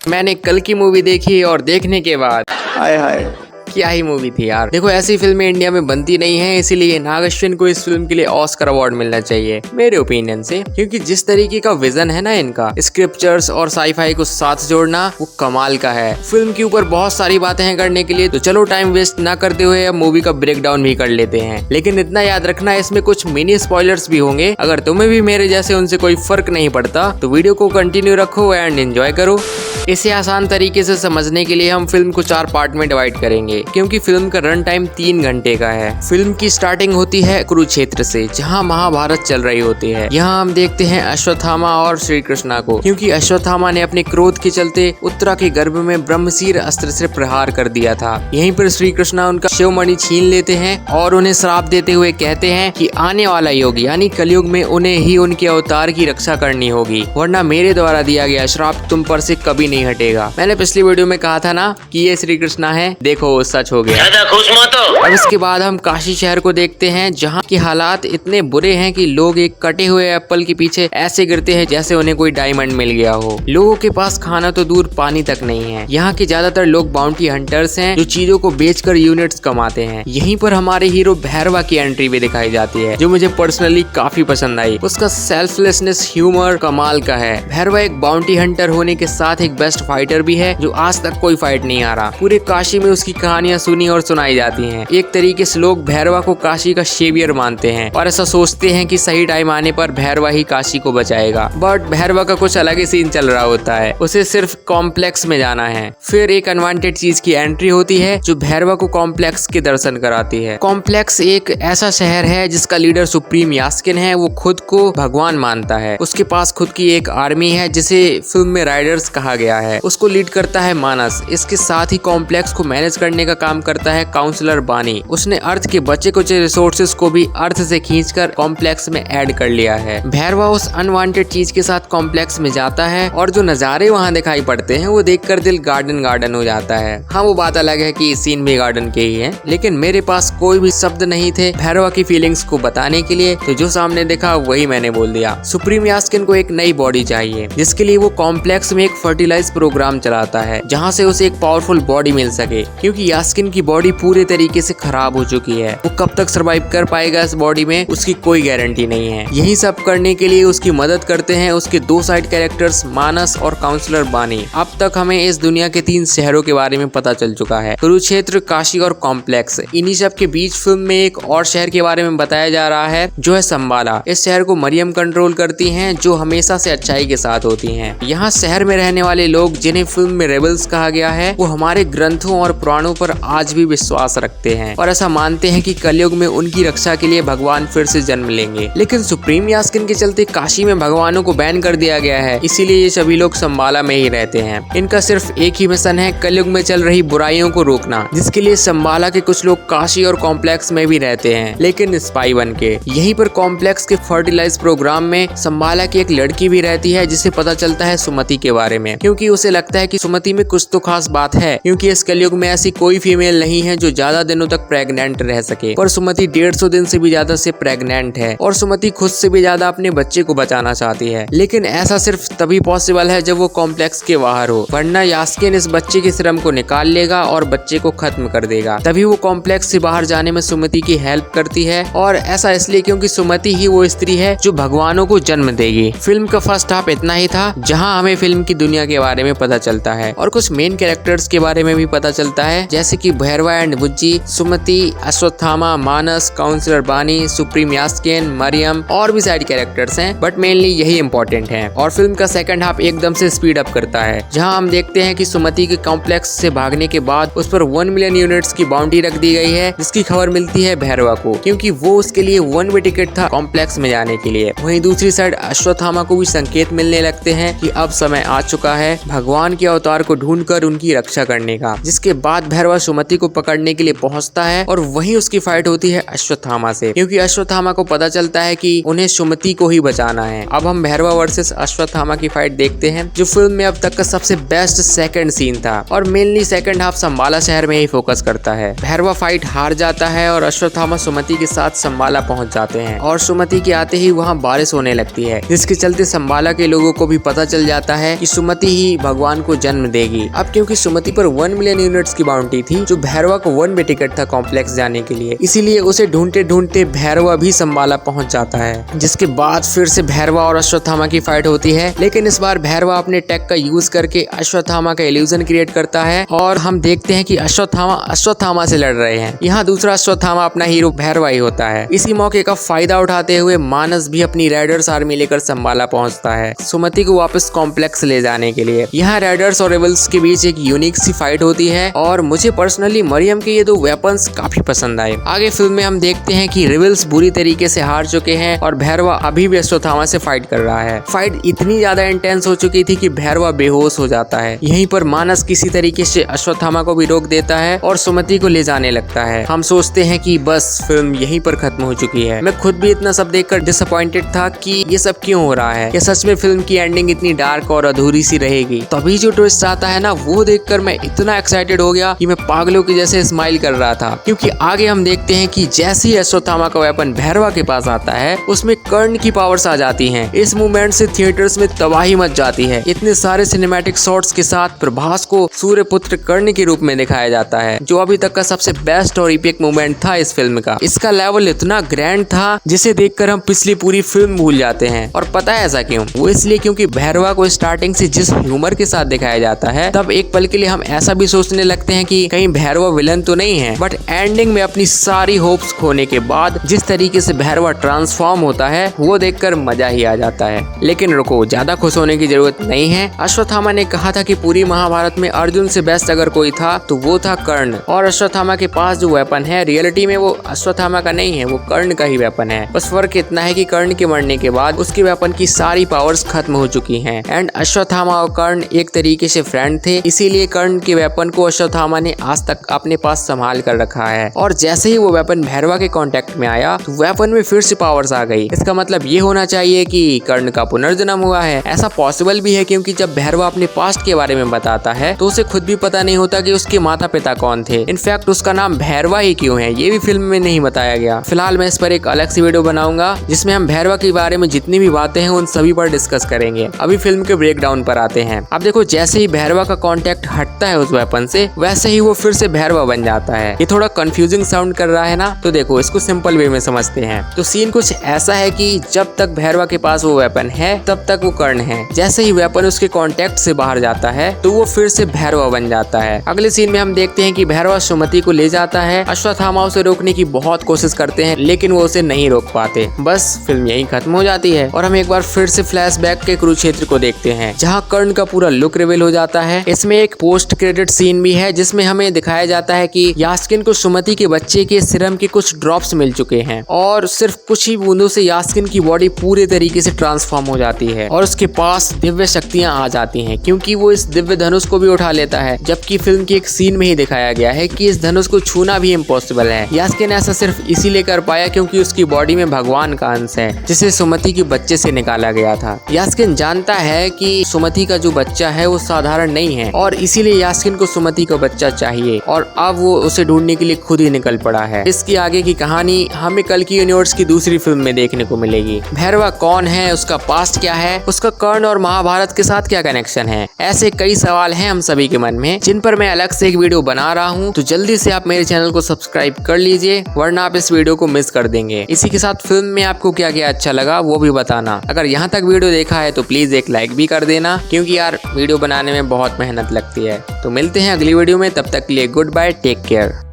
मैंने कल की मूवी देखी और देखने के बाद हाय हाय क्या ही मूवी थी यार। देखो ऐसी फिल्में इंडिया में बनती नहीं है, इसीलिए नाग अश्विन को इस फिल्म के लिए ऑस्कर अवार्ड मिलना चाहिए मेरे ओपिनियन से, क्योंकि जिस तरीके का विजन है ना इनका, स्क्रिप्चर्स और साईफाई को साथ जोड़ना, वो कमाल का है। फिल्म के ऊपर बहुत सारी बातें हैं करने के लिए, तो चलो टाइम वेस्ट ना करते हुए अब मूवी का ब्रेक डाउन भी कर लेते हैं। लेकिन इतना याद रखना, इसमें कुछ मिनी स्पॉयलर्स भी होंगे। अगर तुम्हें भी मेरे जैसे उनसे कोई फर्क नहीं पड़ता तो वीडियो को कंटिन्यू रखो एंड एंजॉय करो। इसे आसान तरीके से समझने के लिए हम फिल्म को 4 पार्ट में डिवाइड करेंगे, क्योंकि फिल्म का रन टाइम 3 घंटे का है। फिल्म की स्टार्टिंग होती है कुरुक्षेत्र से, जहां महाभारत चल रही होती है। यहां हम देखते हैं अश्वत्थामा और श्री कृष्णा को, क्योंकि अश्वत्थामा ने अपने क्रोध के चलते उत्तरा के गर्भ में ब्रह्मशीर अस्त्र से प्रहार कर दिया था। यहीं पर श्री कृष्णा उनका शिवमणि छीन लेते हैं और उन्हें श्राप देते हुए कहते हैं कि आने वाला युग यानी कलयुग में उन्हें ही उनके अवतार की रक्षा करनी होगी, वरना मेरे द्वारा दिया गया श्राप तुम पर से कभी नहीं हटेगा। मैंने पिछली वीडियो में कहा था ना कि ये श्री कृष्णा है, देखो सच हो गया। खुश मत हो। अब इसके बाद हम काशी शहर को देखते हैं, जहाँ के हालात इतने बुरे हैं कि लोग एक कटे हुए एप्पल के पीछे ऐसे गिरते हैं जैसे उन्हें कोई डायमंड मिल गया हो। लोगों के पास खाना तो दूर पानी तक नहीं है। यहाँ के ज्यादातर लोग बाउंटी हंटर्स हैं, जो चीजों को बेचकर यूनिट्स कमाते हैं। यहीं पर हमारे हीरो भैरवा की एंट्री भी दिखाई जाती है, जो मुझे पर्सनली काफी पसंद आई। उसका सेल्फलेसनेस ह्यूमर कमाल का है। भैरवा एक बाउंटी हंटर होने के साथ एक बेस्ट फाइटर भी है, जो आज तक कोई फाइट नहीं हारा। पूरे काशी में उसकी कहानियां सुनी और सुनाई जाती हैं। एक तरीके से लोग भैरवा को काशी का शेवियर मानते हैं और ऐसा सोचते हैं कि सही टाइम आने पर भैरवा ही काशी को बचाएगा। बट भैरवा का कुछ अलग ही सीन चल रहा होता है। उसे सिर्फ कॉम्प्लेक्स में जाना है। फिर एक अनवांटेड चीज की एंट्री होती है, जो भैरवा को कॉम्प्लेक्स के दर्शन कराती है। कॉम्प्लेक्स एक ऐसा शहर है जिसका लीडर सुप्रीम यास्किन है। वो खुद को भगवान मानता है। उसके पास खुद की एक आर्मी है, जिसे फिल्म में राइडर्स कहा गया है। उसको लीड करता है मानस। इसके साथ ही कॉम्प्लेक्स को मैनेज करने का काम करता है काउंसलर बानी। उसने अर्थ के बचे कुछ रिसोर्सेज को भी अर्थ से खींचकर कॉम्प्लेक्स में ऐड कर लिया है। भैरवा उस अनवांटेड चीज के साथ कॉम्प्लेक्स में जाता है और जो नजारे वहाँ दिखाई पड़ते हैं वो देखकर दिल गार्डन गार्डन हो जाता है। हाँ, वो बात अलग है कि सीन भी गार्डन के ही है, लेकिन मेरे पास कोई भी शब्द नहीं थे भैरवा की फीलिंग्स को बताने के लिए, तो जो सामने देखा वही मैंने बोल दिया। सुप्रीम यास्किन को एक नई बॉडी चाहिए, जिसके लिए वो कॉम्प्लेक्स में एक फर्टिलाइज प्रोग्राम चलाता है, जहाँ से उसे एक पावरफुल बॉडी मिल सके, क्योंकि यास्किन की बॉडी पूरे तरीके से खराब हो चुकी है। वो कब तक सरवाइव कर पाएगा इस बॉडी में, उसकी कोई गारंटी नहीं है। यही सब करने के लिए उसकी मदद करते हैं उसके 2 साइड कैरेक्टर्स मानस और काउंसलर बानी। अब तक हमें इस दुनिया के 3 शहरों के बारे में पता चल चुका है, कुरुक्षेत्र, काशी और कॉम्प्लेक्स। इन्हीं सब के बीच फिल्म में एक और शहर के बारे में बताया जा रहा है, जो है संबाला। इस शहर को मरियम कंट्रोल करती है, जो हमेशा से अच्छाई के साथ होती है। यहाँ शहर में रहने वाले लोग, जिन्हें फिल्म में रेबल्स कहा गया है, वो हमारे ग्रंथों और पुराणों पर आज भी विश्वास रखते हैं और ऐसा मानते हैं कि कलयुग में उनकी रक्षा के लिए भगवान फिर से जन्म लेंगे। लेकिन सुप्रीम यास्किन के चलते काशी में भगवानों को बैन कर दिया गया है, इसीलिए ये सभी लोग संबाला में ही रहते हैं। इनका सिर्फ एक ही मिशन है, कलयुग में चल रही बुराइयों को रोकना, जिसके लिए संबाला के कुछ लोग काशी और कॉम्प्लेक्स में भी रहते हैं, लेकिन स्पाई बन के। यहीं पर कॉम्प्लेक्स के फर्टिलाइज प्रोग्राम में संबाला की एक लड़की भी रहती है, जिसे पता चलता है सुमति के बारे में, क्योंकि उसे लगता है कि सुमति में कुछ तो खास बात है, क्योंकि इस कलयुग में ऐसी कोई फीमेल नहीं है जो ज्यादा दिनों तक प्रेग्नेंट रह सके। पर सुमति 150 दिन से भी ज्यादा से प्रेग्नेंट है और सुमति खुद से भी ज्यादा अपने बच्चे को बचाना चाहती है। लेकिन ऐसा सिर्फ तभी पॉसिबल है जब वो कॉम्प्लेक्स के बाहर हो, वरना यास्किन इस बच्चे के श्रम को निकाल लेगा और बच्चे को खत्म कर देगा। तभी वो कॉम्प्लेक्स से बाहर जाने में सुमति की हेल्प करती है, और ऐसा इसलिए क्योंकि सुमति ही वो स्त्री है जो भगवानों को जन्म देगी। फिल्म का फर्स्ट हाफ इतना ही था, जहाँ हमें फिल्म की दुनिया के बारे में पता चलता है और कुछ मेन कैरेक्टर्स के बारे में भी पता चलता है, जैसे कि Bhairava and Bujji, Sumathi, Ashwatthama, Manas, counsellor Bani, Supreme Yaskin, Mariam और भी साइड कैरेक्टर्स हैं, बट मेनली यही इंपॉर्टेंट है। और फिल्म का सेकंड हाफ एकदम से स्पीड अप करता है, जहां हम देखते हैं कि सुमति के कॉम्प्लेक्स से भागने के बाद उस पर 1 मिलियन यूनिट्स की बाउंड्री रख दी गई है, जिसकी खबर मिलती है भैरवा को, क्योंकि वो उसके लिए 1 वे टिकट था कॉम्प्लेक्स में जाने के लिए। वहीं दूसरी साइड अश्वत्थामा को भी संकेत मिलने लगते हैं कि अब समय आ चुका है भगवान के अवतार को ढूंढकर उनकी रक्षा करने का, जिसके बाद भैरवा भैरवा सुमति को पकड़ने के लिए पहुंचता है और वहीं उसकी फाइट होती है अश्वत्थामा से, क्योंकि अश्वत्थामा को पता चलता है कि उन्हें सुमति को ही बचाना है। अब हम भैरवा वर्सेस अश्वत्थामा की फाइट देखते हैं, जो फिल्म में अब तक का सबसे बेस्ट सेकंड सीन था और मेनली सेकंड हाफ संबाला शहर में ही फोकस करता है। भैरवा फाइट हार जाता है और अश्वत्थामा सुमति के साथ संबाला पहुंच जाते हैं और सुमति के आते ही वहां बारिश होने लगती है, जिसके चलते संबाला के लोगों को भी पता चल जाता है कि सुमति ही भगवान को जन्म देगी। अब क्योंकि सुमति पर 1 मिलियन यूनिट्स की बाउंटी थी, जो भैरवा को 1 वे टिकट था कॉम्प्लेक्स जाने के लिए, इसीलिए उसे ढूंढते ढूंढते भैरवा भी संबाला पहुंच जाता है। जिसके बाद फिर से भैरवा और अश्वत्थामा की फाइट होती है, लेकिन इस बार भैरवा अपने टेक का यूज करके अश्वत्थामा का इल्यूजन क्रिएट करता है और हम देखते हैं कि अश्वत्थामा से लड़ रहे हैं। यहाँ दूसरा अश्वत्थामा अपना हीरो भैरवा ही होता है। इसी मौके का फायदा उठाते हुए मानस भी अपनी राइडर्स आर्मी लेकर संबाला पहुंचता है सुमति को वापस कॉम्प्लेक्स ले जाने के लिए। यहाँ राइडर्स और रेबल्स के बीच एक यूनिक सी फाइट होती है और मुझे पर्सनली मरियम के ये 2 वेपन्स काफी पसंद आए। आगे फिल्म में हम देखते हैं कि रेबल्स बुरी तरीके से हार चुके हैं और भैरवा अभी भी अश्वत्थामा से फाइट कर रहा है। फाइट इतनी ज्यादा इंटेंस हो चुकी थी कि भैरवा बेहोश हो जाता है। यहीं पर मानस किसी तरीके से अश्वत्थामा को भी रोक देता है और सुमति को ले जाने लगता है। हम सोचते हैं कि बस फिल्म यहीं पर खत्म हो चुकी है। मैं खुद भी इतना सब देखकर डिसअपॉइंटेड था कि ये सब क्यों हो रहा है, क्या सच में फिल्म की एंडिंग इतनी डार्क और अधूरी सी रहेगी। तभी जो ट्विस्ट आता है ना, वो देखकर मैं इतना एक्साइटेड हो गया कि मैं पागलों की जैसे स्माइल कर रहा था, क्योंकि आगे हम देखते हैं कि जैसे ही अश्वत्थामा का वेपन भैरवा के पास आता है, उसमें कर्ण की पावर्स आ जाती हैं। इस मूवमेंट से थिएटर्स में तबाही मच जाती है। इतने सारे सिनेमैटिक शॉट्स के साथ प्रभास को सूर्यपुत्र कर्ण के रूप में दिखाया जाता है, जो अभी तक का सबसे बेस्ट और इपिक मूवमेंट था इस फिल्म का। इसका लेवल इतना ग्रैंड था जिसे देखकर हम पिछली पूरी फिल्म भूल जाते हैं। और पता है ऐसा क्यों? वो इसलिए क्योंकि भैरवा को स्टार्टिंग से जिस ह्यूमर के साथ दिखाया जाता है, तब एक पल के लिए हम ऐसा भी सोचने लगते हैं कि कहीं भैरवा विलन तो नहीं है। बट एंडिंग में अपनी सारी होप्स खोने के बाद जिस तरीके से भैरवा ट्रांसफॉर्म होता है, वो देखकर मजा ही आ जाता है। लेकिन रुको, ज्यादा खुश होने की जरूरत नहीं है। अश्वत्थामा ने कहा था कि पूरी महाभारत में अर्जुन से बेस्ट अगर कोई था तो वो था कर्ण, और अश्वत्थामा के पास जो वेपन है रियलिटी में वो अश्वत्थामा का नहीं है, वो कर्ण का ही वेपन है। बस फर्क इतना है कि कर्ण के मरने के बाद उसके वेपन की सारी पावर्स खत्म हो चुकी हैं। एंड अश्वत्थामा और कर्ण एक तरीके से फ्रेंड थे, इसीलिए कर्ण के वेपन को अश्वत्थामा ने आज तक अपने पास संभाल कर रखा है। और जैसे ही वो वेपन भैरवा के कांटेक्ट में आया तो वेपन में फिर से पावर्स आ गई। इसका मतलब ये होना चाहिए कि कर्ण का पुनर्जन्म हुआ है। ऐसा पॉसिबल भी है क्योंकि जब भैरवा अपने पास्ट के बारे में बताता है तो उसे खुद भी पता नहीं होता कि उसके माता पिता कौन थे। इनफैक्ट उसका नाम भैरवा ही क्यों है, ये भी फिल्म में नहीं बताया गया। फिलहाल मैं इस पर एक अलग सी वीडियो बनाऊंगा जिसमें हम भैरवा के बारे में जितनी भी बातें हैं उन सभी पर डिस्कस करेंगे। अभी फिल्म के ब्रेकडाउन पर आते हैं। अब देखो, जैसे ही भैरवा का कांटेक्ट हटता है उस वेपन से, वैसे ही वो फिर से भैरवा बन जाता है। ये थोड़ा कंफ्यूजिंग साउंड कर रहा है ना, तो देखो इसको सिंपल वे में समझते हैं। तो सीन कुछ ऐसा है कि जब तक भैरवा के पास वो वेपन है तब तक वो कर्ण है। जैसे ही वेपन उसके कांटेक्ट से बाहर जाता है तो वो फिर से भैरवा बन जाता है। अगले सीन में हम देखते हैं कि भैरवा सुमति को ले जाता है। अश्वत्थामा उसे रोकने की बहुत कोशिश करते हैं लेकिन वो उसे नहीं रोक पाते। बस फिल्म यहीं खत्म हो जाती है और हम एक बार फिर से फ्लैशबैक के कुरुक्षेत्र को देखते हैं, जहां कर्ण का पूरा लुक रिवील हो जाता है। इसमें एक पोस्ट क्रेडिट सीन भी है जिसमें हमें दिखाया जाता है कि यास्किन को सुमति के बच्चे के सीरम के कुछ ड्रॉप्स मिल चुके हैं और सिर्फ कुछ ही बूंदों से यास्किन की बॉडी पूरे तरीके से ट्रांसफॉर्म हो जाती है और उसके पास दिव्य शक्तियां आ जाती हैं, क्योंकि वो इस दिव्य धनुष को भी उठा लेता है। जबकि फिल्म की एक सीन में ही दिखाया गया है कि इस धनुष को छूना भी इम्पॉसिबल है। यास्किन ऐसा सिर्फ इसीलिए कर पाया क्योंकि उसकी बॉडी में भगवान का अंश है, जिसे सुमति के बच्चे से निकाला गया था। यास्किन जानता है कि सुमति का जो बच्चा है वो साधारण नहीं है और इसीलिए यास्किन को सुमति का बच्चा चाहिए और अब वो उसे ढूंढने के लिए खुद ही निकल पड़ा है। इसकी आगे की कहानी हमें कल की यूनिवर्स की दूसरी फिल्म में देखने को मिलेगी। भैरवा कौन है, उसका पास्ट क्या है, उसका कर्ण और महाभारत के साथ क्या कनेक्शन है, ऐसे कई सवाल हैं हम सभी के मन में, जिन पर मैं अलग से एक वीडियो बना रहा हूँ। तो जल्दी से आप मेरे चैनल को सब्सक्राइब कर लीजिए, वरना आप इस वीडियो को मिस कर देंगे। इसी के साथ फिल्म में आपको क्या क्या अच्छा लगा वो भी बताना। अगर यहाँ तक वीडियो देखा है तो प्लीज एक लाइक भी कर देना, क्योंकि यार वीडियो बनाने में बहुत मेहनत लगती है। तो मिलते हैं अगली वीडियो में, तब तक के लिए गुड बाय, टेक केयर।